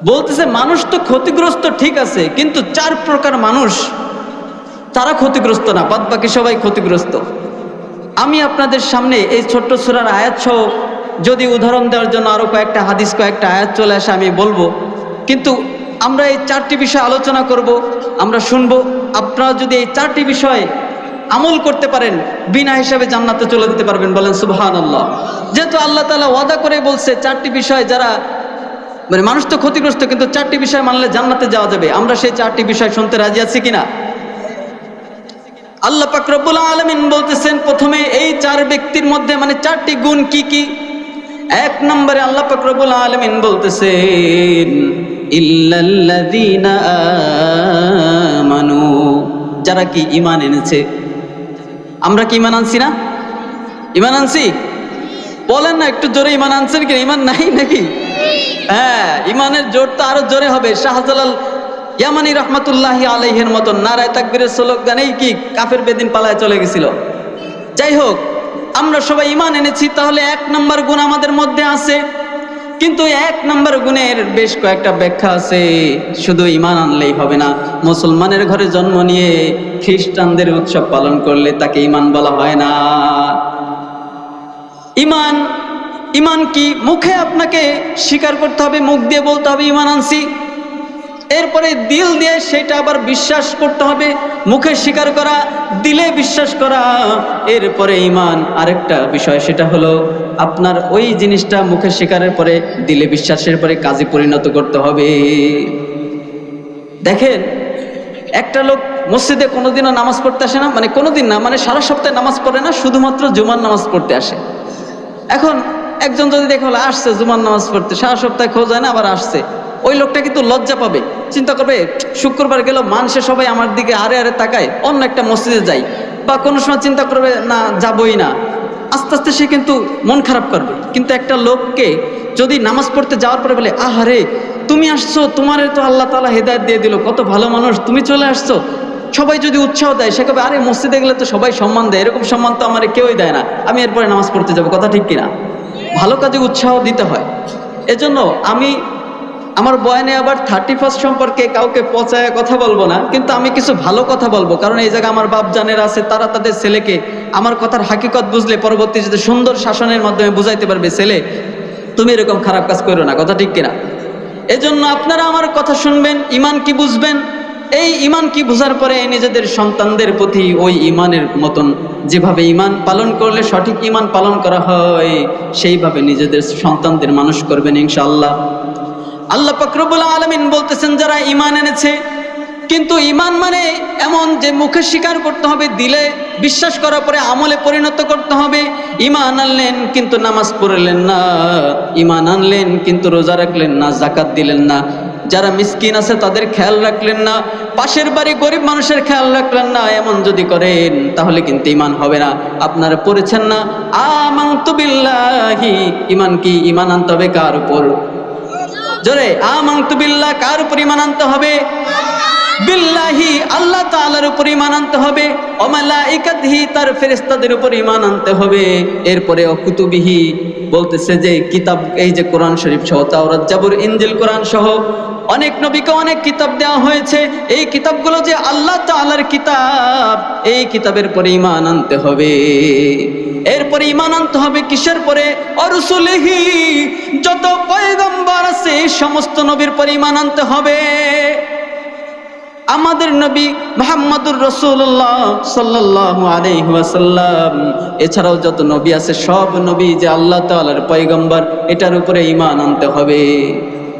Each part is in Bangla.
বলতেছে মানুষ তো ক্ষতিগ্রস্ত ঠিক আছে, কিন্তু 4 প্রকার মানুষ তারা ক্ষতিগ্রস্ত না, বাদ বাকি সবাই ক্ষতিগ্রস্ত। আমি আপনাদের সামনে এই ছোট্ট সূরার আয়াত সহ, যদি উদাহরণ দেওয়ার জন্য আরো কয়েকটা হাদিস কয়েকটা আয়াত চলে আসে আমি বলবো, কিন্তু আমরা এই 4টি বিষয় আলোচনা করব, আমরা শুনবো। আপনারা যদি এই 4টি বিষয় আমল করতে পারেন, বিনা হিসাবে জান্নাতে চলে যেতে পারবেন। বলেন সুবহানাল্লাহ। যেহেতু আল্লাহ তাআলা ওয়াদা করে বলছে 4টি বিষয় যারা, মানে মানুষ তো ক্ষতিগ্রস্ত, কিন্তু 4টি বিষয় মানলে জান্নাতে যাওয়া যাবে। আমরা সেই 4টি বিষয় শুনতে রাজি আছি কিনা? আল্লাহ পাক রব্বুল আলামিন বলতেছেন প্রথমে এই 4 ব্যক্তির মধ্যে, মানে 4টি গুণ কি কি। 1 নম্বরে আল্লাহ পাক রব্বুল আলামিন বলতেছেন ইল্লাল্লাযীনা আমানু, যারা কি ঈমান এনেছে। আমরা কি ঈমান আনছি না? ঈমান আনছি? বলেন না একটু জোরে, ঈমান আনছেন কি? ঈমান নাই নাকি? হ্যাঁ, ঈমানের জোর তো আরো জোরে হবে। শাহজালাল ইয়ামানি রহমাতুল্লাহি আলাইহির মতন নারায়ে তাকবীরের স্লোগানেই কি কাফের বেদিন পালায় চলে গেছিল। যাই হোক, আমরা সবাই ঈমান এনেছি, তাহলে 1 নম্বর গুণ আমাদের মধ্যে আছে। কিন্তু 1 নম্বর গুণের বেশ কয়েকটা ব্যাখ্যা আছে। শুধু ঈমান আনলেই হবে না। মুসলমানের ঘরে জন্ম নিয়ে খ্রিস্টানদের উৎসব পালন করলে তাকে ঈমান বলা হয় না। ঈমান, ঈমান কি? মুখে আপনাকে স্বীকার করতে হবে, মুখ দিয়ে বলতে হবে ঈমান আনছি। এরপরে দিল দিয়ে সেটা আবার বিশ্বাস করতে হবে। মুখে স্বীকার করা, দিলে বিশ্বাস করা। এরপরে ঈমান আরেকটা বিষয়, সেটা হলো আপনার ওই জিনিসটা মুখে স্বীকারের পরে, দিলে বিশ্বাসের পরে কাজে পরিণত করতে হবে। দেখেন, একটা লোক মসজিদে কোনোদিনও নামাজ পড়তে আসে না, মানে কোনোদিন না, মানে সারা সপ্তাহে নামাজ পড়ে না, শুধুমাত্র জুমার নামাজ পড়তে আসে। এখন একজন যদি দেখে হলো আসছে জুমার নামাজ পড়তে, সারা সপ্তাহে খোঁজ হয় না, আবার আসছে, ওই লোকটা কিন্তু লজ্জা পাবে। চিন্তা করবে শুক্রবার গেল মানুষে সবাই আমার দিকে আরে আরে তাকায়, অন্য একটা মসজিদে যাই। বা কোনো সময় চিন্তা করবে না, যাবই না। আস্তে আস্তে সে কিন্তু মন খারাপ করবে। কিন্তু একটা লোককে যদি নামাজ পড়তে যাওয়ার পরে বলে আহারে তুমি আসছো, তোমার তো আল্লাহ তাআলা হেদায়েত দিয়ে দিল, কত ভালো মানুষ, তুমি চলে আসছো, সবাই যদি উৎসাহ দেয়, সে কবে আরে মসজিদে গেলে তো সবাই সম্মান দেয়, এরকম সম্মান তো আমার কেউই দেয় না, আমি এরপরে নামাজ পড়তে যাবো। কথা ঠিক কিনা? ভালো কাজে উৎসাহ দিতে হয়। এজন্য আমি আমার বয়ানে আবার 31st সম্পর্কে কাউকে পচায় কথা বলবো না, কিন্তু আমি কিছু ভালো কথা বলবো। কারণ এই জায়গায় আমার বাপ জানেরা আছে, তারা তাদের ছেলেকে আমার কথার হাকিকত বুঝলে পরবর্তী যদি সুন্দর শাসনের মাধ্যমে বুঝাইতে পারবে, ছেলে তুমি এরকম খারাপ কাজ করো না। কথা ঠিক কিনা? এজন্য আপনারা আমার কথা শুনবেন, ঈমান কি বুঝবেন। এই ঈমান কি বুঝার পরে নিজেদের সন্তানদের প্রতি ওই ঈমানের মতন, যেভাবে ঈমান পালন করলে সঠিক ঈমান পালন করা হয়, সেইভাবে নিজেদের সন্তানদের মানুষ করবেন ইনশাআল্লাহ। আল্লাহ পাক রব্বুল আলামিন বলতেছেন যারা ঈমান এনেছে, কিন্তু ঈমান মানে এমন যে মুখে স্বীকার করতে হবে, দিলে বিশ্বাস করার পরে আমলে পরিণত করতে হবে। ঈমান আনলেন কিন্তু নামাজ পড়লেন না, ঈমান আনলেন কিন্তু রোজা রাখলেন না, যাকাত দিলেন না, যারা মিসকিন আছে তাদের খেয়াল রাখলেন না, পাশের বাড়ি গরিব মানুষের খেয়াল রাখলেন না, এমন যদি করেন তাহলে কিন্তু ঈমান হবে না। আপনারা পড়েছেন না আমানতু বিল্লাহি, ঈমান কি? ঈমান আনতে হবে কার উপর? জোরে, আমানতু বিল্লাহ, কার উপর ঈমান আনতে হবে? বিল্লাহি, আল্লাহ তাআলার উপর ঈমান আনতে হবে। ও মালাইকাতিহি, তার ফেরেশতাদের উপর ঈমান আনতে হবে। এরপরে ও কুতুবিহি, বলতেছে যে কিতাব, এই যে কোরআন শরীফ সহ, তাওরাত জাবুর ইনজিল কোরআন সহ অনেক নবীকে অনেক কিতাব দেওয়া হয়েছে। এই কিতাবগুলো যে আল্লাহ তাআলার কিতাব, এই কিতাবের পরে ঈমান আনতে হবে। এরপরে ঈমান আনতে হবে কিসের পরে? অরসুলিহি, যত পয়গম্বর আছে সমস্ত নবীর পরে ঈমান আনতে হবে। আমাদের নবী মুহাম্মদুর রাসূলুল্লাহ সাল্লাল্লাহু আলাইহি ওয়াসাল্লাম, এছাড়াও যত নবী আছে সব নবী যে আল্লাহ তাআলার পয়গম্বর, এটার উপরে ঈমান আনতে হবে।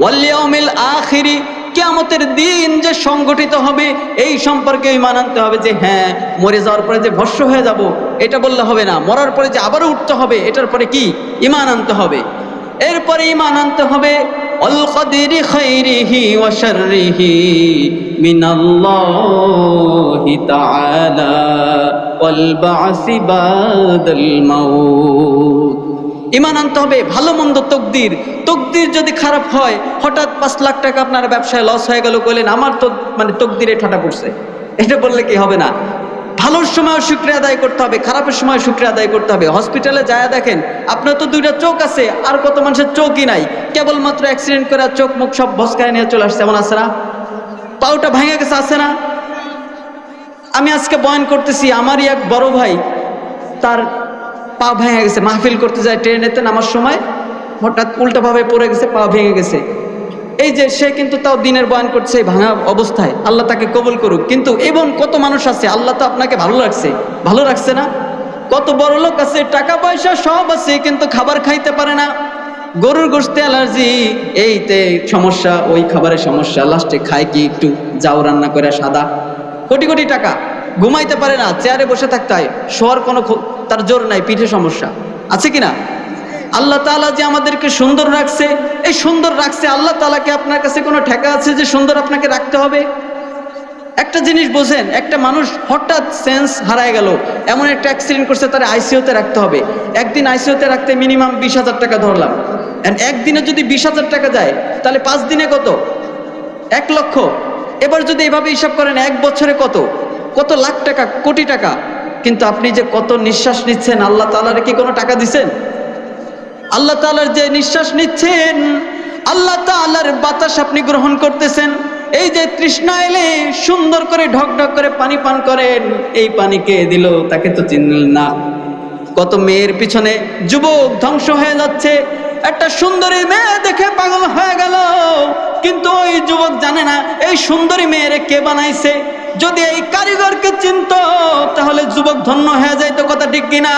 ওয়াল ইয়াউমিল আখিরি, কিয়ামতের দিন যে সংগঠিত হবে এই সম্পর্কে ঈমান আনতে হবে। যে হ্যাঁ, মরে যাওয়ার পরে যে ভস্ম হয়ে যাব এটা বললে হবে না, মরার পরে যে আবারও উঠতে হবে এটার পরে কি? ঈমান আনতে হবে। এরপরে ঈমান আনতে হবে আল কদরি খাইরিহি ওয়া শাররিহি মিনাল্লাহি তাআলা ওয়াল বা'সি বাদাল মাউত। ঈমান আনতে হবে ভালো মন্দ তকদির। তকদির যদি খারাপ হয়, হঠাৎ 5 লাখ টাকা আপনার ব্যবসায় লস হয়ে গেল, কইলেন আমার তো মানে তকদিরে ঠাটা পড়ছে, এটা বললে কি হবে না। ভালোর সময় শুকরিয়া আদায় করতে হবে, খারাপের সময় শুকরিয়া আদায় করতে হবে। হসপিটালে যায় দেখেন, আপনার তো দুইটা চোখ আছে, আর কত মানুষের চোখই নাই, কেবলমাত্র অ্যাক্সিডেন্ট করে চোখ মুখ সব ভস্কায় নিয়ে চলে আসছে, এমন আছে না? পাউটা ভাঙে গেছে, আছে না? আমি আজকে বয়ান করতেছি, আমারই এক বড় ভাই, তার পা ভেঙে গেছে, মাহফিল করতে যায় ট্রেনেতে নামার সময় হঠাৎ উল্টাভাবে পড়ে গেছে, পা ভেঙে গেছে। এই যে সে কিন্তু তাও দিনের বয়ান করছে ভাঙা অবস্থায়, আল্লাহ তাকে কবুল করুক। কিন্তু এবং কত মানুষ আছে, আল্লাহ তো আপনাকে ভালো রাখছে না? কত বড় লোক আছে, টাকা পয়সা সব আছে, কিন্তু খাবার খাইতে পারে না, গরুর গোশতে অ্যালার্জি, এইতে সমস্যা, ওই খাবারের সমস্যা, লাস্টে খায় কি একটু যাও রান্না করে সাদা, কোটি কোটি টাকা, ঘুমাইতে পারে না, চেয়ারে বসে থাকতে হয়, শোয়ার কোনো তার জোর নাই, পিঠে সমস্যা আছে কিনা? আল্লাহ তাআলা যে আমাদেরকে সুন্দর রাখছে, এই সুন্দর রাখছে, আল্লাহ তাআলাকে আপনার কাছে কোনো ঠেকা আছে যে সুন্দর আপনাকে রাখতে হবে? একটা জিনিস বোঝেন, একটা মানুষ হঠাৎ সেন্স হারায় গেল, এমন একটা অ্যাক্সিডেন্ট করছে, তার আইসিইউতে রাখতে হবে। একদিন আইসিইউতে রাখতে মিনিমাম 20,000 টাকা ধরলাম, একদিনে যদি 20,000 টাকা যায়, তাহলে 5 দিনে কত? 1 লক্ষ। এবার যদি এভাবে হিসাব করেন, 1 বছরে কত কত লাখ টাকা, কোটি টাকা। কিন্তু আপনি যে কত নিঃশ্বাস নিচ্ছেন, আল্লাহ তাআলার কি কোনো টাকা দিছেন? আল্লাহ তাআলার যে নিঃশ্বাস নিচ্ছেন, আল্লাহ তাআলার বাতাস আপনি গ্রহণ করতেছেন। এই যে তৃষ্ণা এলে সুন্দর করে ঢক ঢক করে পানি পান করেন, এই পানি কে দিল? তাকে তো চিনলেন না। কত মেয়ের পিছনে যুবক ধ্বংস হয়ে যাচ্ছে, একটা সুন্দরী মেয়ে দেখে পাগল হয়ে গেল, কিন্তু ওই যুবক জানে না এই সুন্দরী মেয়েরে কে বানাইছে। যদি এই কারিগরকে চিনতো, তাহলে যুবক ধন্য হয়ে যাইতো। কথা ঠিক কিনা?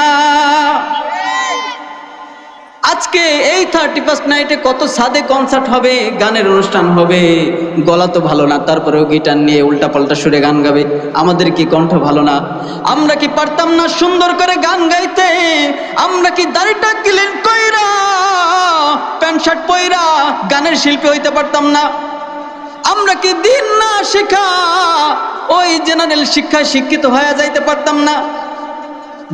আজকে এই 31st নাইটে কত সাদে কনসার্ট হবে, গানের অনুষ্ঠান হবে, গলা তো ভালো না, তারপরেও গিটার নিয়ে উল্টাপাল্টা সুরে গান গাবে। আমাদের কি কণ্ঠ ভালো না? আমরা কি পারতাম না সুন্দর করে গান গাইতে? আমরা কি দাড়িটা ক্লিন কইরা প্যান্ট শার্ট পইরা গানের শিল্পী হইতে পারতাম না? আমরা কি দিন না শিক্ষা, ওই জেনারেল শিক্ষায় শিক্ষিত হয়ে যাইতে পারতাম না?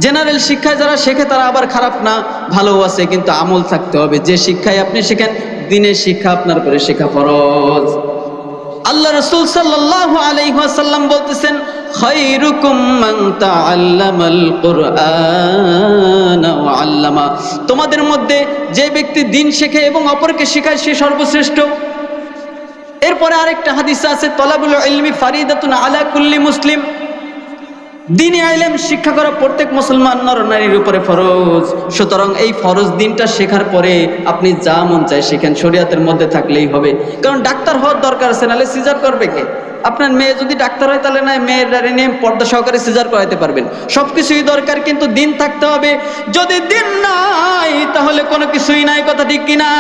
জেনারেল শিক্ষায় যারা শেখে তারা আবার খারাপ না, ভালো আছে, কিন্তু আমল থাকতে হবে। যে শিক্ষায় আপনি শেখেন, দিনের শিক্ষা আপনার উপরে শেখা ফরজ। আল্লাহ রাসূল সাল্লাল্লাহু আলাইহি ওয়াসাল্লাম বলতেছেন, খায়রুকুম মান তাআল্লামাল কুরআন ওয়া আল্লামা। তোমাদের মধ্যে যে ব্যক্তি দিন শেখে এবং অপরকে শেখায়, সে সর্বশ্রেষ্ঠ। এরপরে আরেকটা হাদিস আছে, তলাবুল ইলমি ফারিদাতুন আলা কুল্লি মুসলিম। দ্বীনি ইলম শিক্ষা করা প্রত্যেক মুসলমান নর নারীর উপরে ফরজ। সুতরাং এই ফরজ দিনটা শেখার পরে আপনি যা মন চায় শিখেন, শরীয়তের মধ্যে থাকলেই হবে। কারণ ডাক্তার হওয়ার দরকার আছে, নাহলে সিজার করবে কে? আপনার মেয়ে যদি ডাক্তার হয়, তাহলে না মেয়ের নিয়ে পর্দা সহকারে সিজার করাতে পারবেন। সবকিছুই দরকার, কিন্তু দিন থাকতে হবে। যদি দিন নাই, তাহলে কোনো কিছুই নাই। কথা ঠিক কিনা?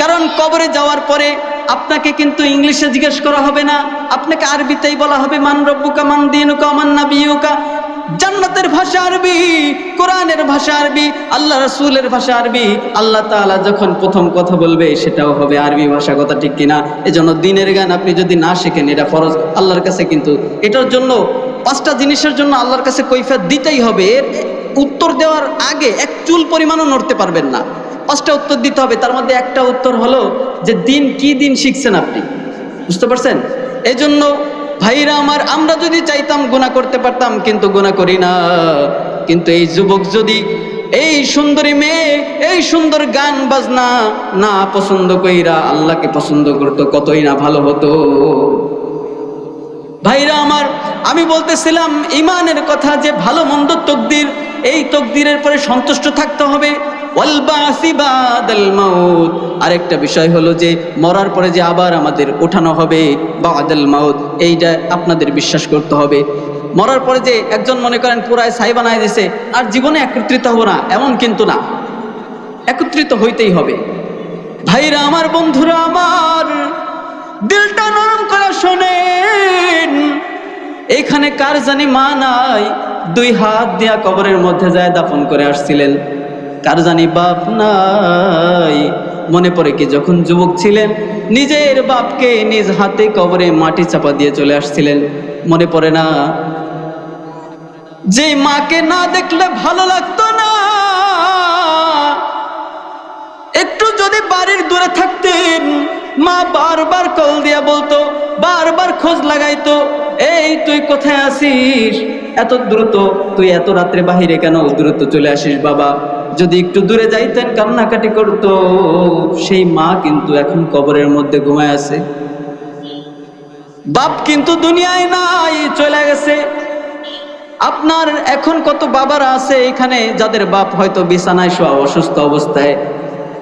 কারণ কবরে যাওয়ার পরে আপনাকে কিন্তু ইংলিশে জিজ্ঞেস করা হবে না, আপনাকে আরবিতেই বলা হবে, মান রব্বুকা মান দীনুকা মান নাবিয়ুকা। জান্নাতের ভাষা আরবি, কোরআনের ভাষা আরবি, আল্লাহ রাসূলের ভাষা আরবি। আল্লাহ তাআলা যখন প্রথম কথা বলবে, সেটাও হবে আরবি ভাষা। কথা ঠিক কিনা? এজন্য দিনের গান আপনি যদি না শেখেন, এটা ফরজ আল্লাহর কাছে। কিন্তু এটার জন্য 5টা জিনিসের জন্য আল্লাহর কাছে কৈফিয়ত দিতেই হবে। এর উত্তর দেওয়ার আগে এক চুল পরিমাণও নড়তে পারবেন না। 5টা উত্তর দিতে হবে। তার মধ্যে একটা উত্তর হলো যে দিন কি দিন শিখছেন আপনি, বুঝতে পারছেন? এই জন্য ভাইরা আমার, আমরা যদি চাইতাম গুনাহ করতে পারতাম, কিন্তু গুনাহ করি না। কিন্তু এই যুবক যদি এই সুন্দরী মেয়ে, এই সুন্দর গান বাজনা না পছন্দ কইরা আল্লাহকে পছন্দ করতো, কতই না ভালো হতো। ভাইরা আমার, আমি বলতেছিলাম ইমানের কথা, যে ভালো মন্দ তকদির, এই তকদিরের পরে সন্তুষ্ট থাকতে হবে। ওয়াল বাসি বাদাল মাউত। আরেকটা বিষয় হলো যে মরার পরে যে আবার আমাদের ওঠানো হবে, বাদাল মাউত, এইটা আপনাদের বিশ্বাস করতে হবে। মরার পরে যে একজন মনে করেন পুরায় ছাই বানায় দিছে, আর জীবনে একত্রিত হবো না, এমন কিন্তু না, একত্রিত হইতেই হবে। ভাইরা আমার, বন্ধুরা আমার, দিলটা নরম করে শোনেন। এখানে কার জানি মা নাই, 2 হাত দিয়া কবরের মধ্যে যায় দাফন করে আসছিলেন। কার জানি বাপ নাই, মনে পড়ে কি যখন যুবক ছিলেন নিজের বাপকে নিজ হাতে কবরে মাটি চাপা দিয়ে চলে আসছিলেন? মনে পড়ে না? যে মাকে না দেখলে ভালো লাগতো না, একটু যদি বাড়ির দূরে থাকতেন, মা বারবার কল দিয়া বলতো, বারবার খোঁজ লাগাইতো, এই তুই কোথায় আছিস, এত দ্রুত তুই এত রাত্রে বাহিরে কেন দ্রুত চলে আসিস বাবা, যদি একটু দূরে যাইতেন কান্নাকাটি করতো। সেই মা কিন্তু এখন কবরের মধ্যে ঘুমায় আছে, বাপ কিন্তু দুনিয়ায় নাই, চলে গেছে। আপনার এখন কত বাবারা আছে এখানে যাদের বাপ হয়তো বিছানায় শোয়া অসুস্থ অবস্থায়,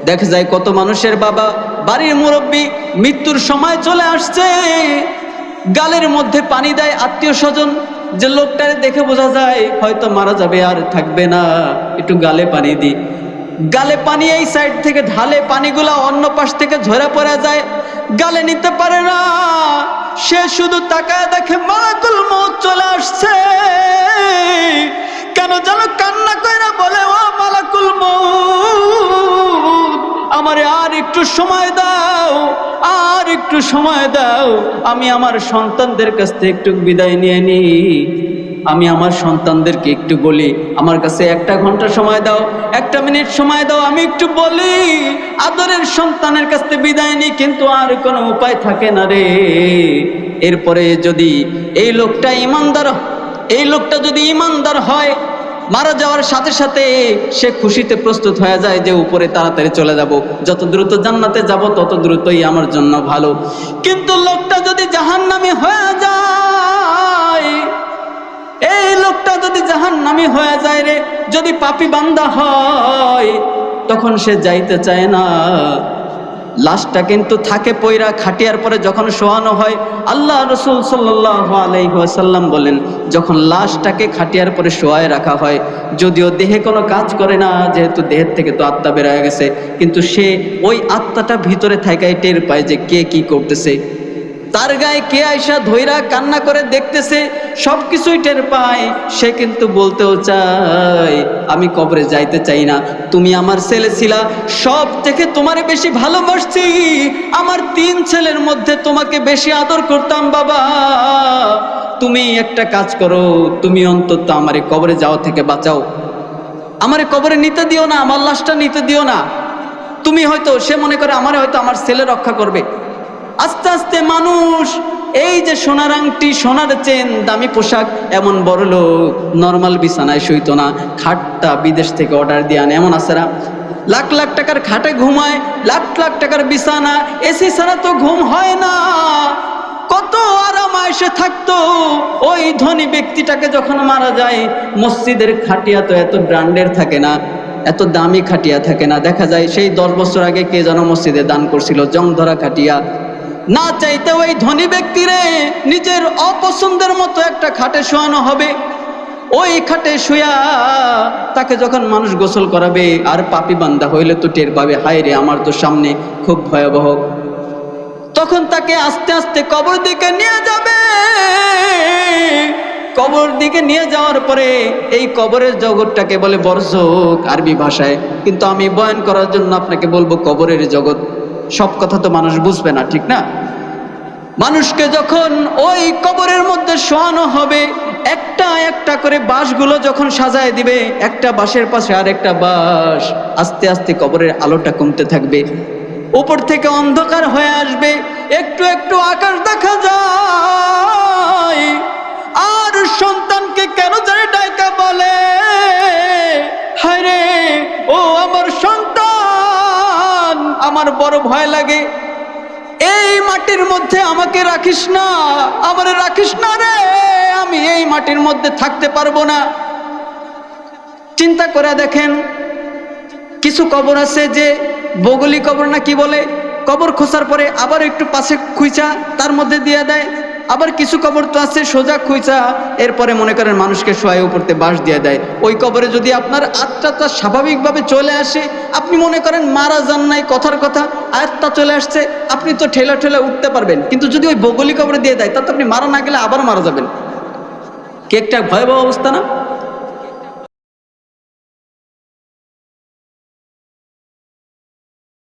দেখা যায় কত মানুষের বাবা বাড়ির মুরব্বী মৃত্যুর সময় চলে আসছে, গালের মধ্যে পানি দেয় আত্মীয় স্বজন, যে লোকটারে দেখে বোঝা যায় হয়তো মারা যাবে আর থাকবে না, একটু গালে পানি দি। গালে পানি এই সাইড থেকে ঢালে, পানিগুলা অন্য পাশ থেকে ঝরে পড়ে যায়, গালে নিতে পারে না। সে শুধু তাকায় দেখে মালাকুল মউত চলে আসছে, কেন যেন কান্না কইরা বলে, ও মালাকুল মউত, আমারে আর একটু সময় দাও, আর একটু সময় দাও, আমি আমার সন্তানদের কাছ থেকে একটু বিদায় নিয়ে নিই, আমি আমার সন্তানদেরকে একটু বলি, আমার কাছে 1 ঘন্টা সময় দাও, 1 মিনিট সময় দাও, আমি একটু বলি, আদরের সন্তানের কাছ থেকে বিদায় নিই। কিন্তু আর কোনো উপায় থাকে না রে। এরপরে যদি এই লোকটা যদি ইমানদার হয়, মারা যাওয়ার সাথে সাথে সে খুশিতে প্রস্তুত হয়ে যায় যে উপরে তাড়াতাড়ি চলে যাব, যত দ্রুত জান্নাতে যাব তত দ্রুতই আমার জন্য ভালো। কিন্তু লোকটা যদি জাহান্নামী হয়ে যায়, এই লোকটা যদি জাহান্নামী হয়ে যায় রে, যদি পাপী বান্দা হয়, তখন সে যাইতে চায় না। লাশটা কিন্তু থাকে পয়রা খাটিয়ার পরে যখন শোয়ানো হয়, আল্লাহ রাসূল সাল্লাল্লাহু আলাইহি ওয়াসাল্লাম বলেন, যখন লাশটাকে খাটিয়ার পরে শোয়ায় রাখা হয়, যদিও দেহে কোনো কাজ করে না, যেহেতু দেহের থেকে তো আত্মা বের হয়ে গেছে, কিন্তু সে ওই আত্মাটা ভিতরে থাকায় টের পায় যে কে কি করতেছে, তার গায়ে কে আয়সা ধৈরা কান্না করে দেখতেছে, সবকিছুই টের পায়। সে কিন্তু বলতেও চায়, আমি কবরে যাইতে চাই না, তুমি আমার ছেলে ছিলা, সব থেকে তোমারে বেশি ভালোবাসছি, আমার 3 ছেলের মধ্যে তোমাকে বেশি আদর করতাম বাবা, তুমি একটা কাজ করো, তুমি অন্তত আমারে কবরে যাওয়া থেকে বাঁচাও, আমারে কবরে নিতে দিও না, আমার লাশটা নিতে দিও না, তুমি হয়তো, সে মনে করে আমারে হয়তো আমার ছেলে রক্ষা করবে। আস্তে আস্তে মানুষ এই যে সোনার আংটি, সোনার চেন, দামি পোশাক, এমন বড় লোক নর্মাল বিছানায় শুইতো না, খাটটা বিদেশ থেকে অর্ডার দিয়ে আনে, এমন আছে না? লাখ লাখ টাকার খাটে ঘুমায়, লাখ লাখ টাকার বিছানা, এসি ছাড়া তো ঘুম হয় না, কত আরাম আয়েশে থাকতো। ওই ধনী ব্যক্তিটাকে যখন মারা যায়, মসজিদের খাটিয়া তো এত ব্র্যান্ডের থাকে না, এত দামি খাটিয়া থাকে না, দেখা যায় সেই 10 বছর আগে কে যেন মসজিদে দান করছিল জং ধরা খাটিয়া, না চাইতে ওই ধনী ব্যক্তিরে নিজের অপছন্দের মতো একটা খাটে শোয়ানো হবে। ওই খাটে শুয়া তাকে যখন মানুষ গোসল করাবে, আর পাপী বান্দা হইলে তো টের পাবে, হায় রে আমার তো সামনে খুব ভয়াবহ, তখন তাকে আস্তে আস্তে কবর দিকে নিয়ে যাবে। কবর দিকে নিয়ে যাওয়ার পরে এই কবরের জগৎটাকে বলে বরজখ আরবি ভাষায়, কিন্তু আমি বয়ান করার জন্য আপনাকে বলবো কবরের জগৎ। সব কথা তো মানুষ বুঝবে না, ঠিক না? মানুষকে যখন ওই কবরের মধ্যে শোয়ানো হবে, একটা একটা করে বাঁশগুলো যখন সাজায় দিবে, একটা বাঁশের পাশে আর একটা বাঁশ, আস্তে আস্তে কবরের আলোটা কমতে থাকবে, উপর থেকে অন্ধকার হয়ে আসবে, একটু একটু আকাশ দেখা যায়, আর সন্তানকে কেন জানি ডাইকা বলে, হায় রে ও আমার সন্তান, আমার বড় ভয় লাগে, এই মাটির মধ্যে আমাকে রাখিস না, আমারে রাখিস না রে, আমি এই মাটির মধ্যে থাকতে পারবো না। চিন্তা করে দেখেন, কিছু কবর আছে যে বগলি কবর না কি বলে, কবর খোঁচার পরে আবার একটু পাশে খুঁচা তার মধ্যে দিয়ে দেয়, আবার কিছু কবর তো আছে সোজা খুঁচা, এরপরে মনে করেন মানুষকে শোয়ায় উপরতে বাঁশ দিয়ে দেয়। ওই কবরে যদি আপনার আত্মাটা স্বাভাবিকভাবে চলে আসে, আপনি মনে করেন মারা যান নাই, কথার কথা আত্মা চলে আসছে, আপনি তো ঠেলা ঠেলা উঠতে পারবেন, কিন্তু যদি ওই বগলি কবরে দিয়ে দেয়, তাতে আপনি মারা না গেলে আবার মারা যাবেন। কি একটা ভয়াবহ অবস্থা না?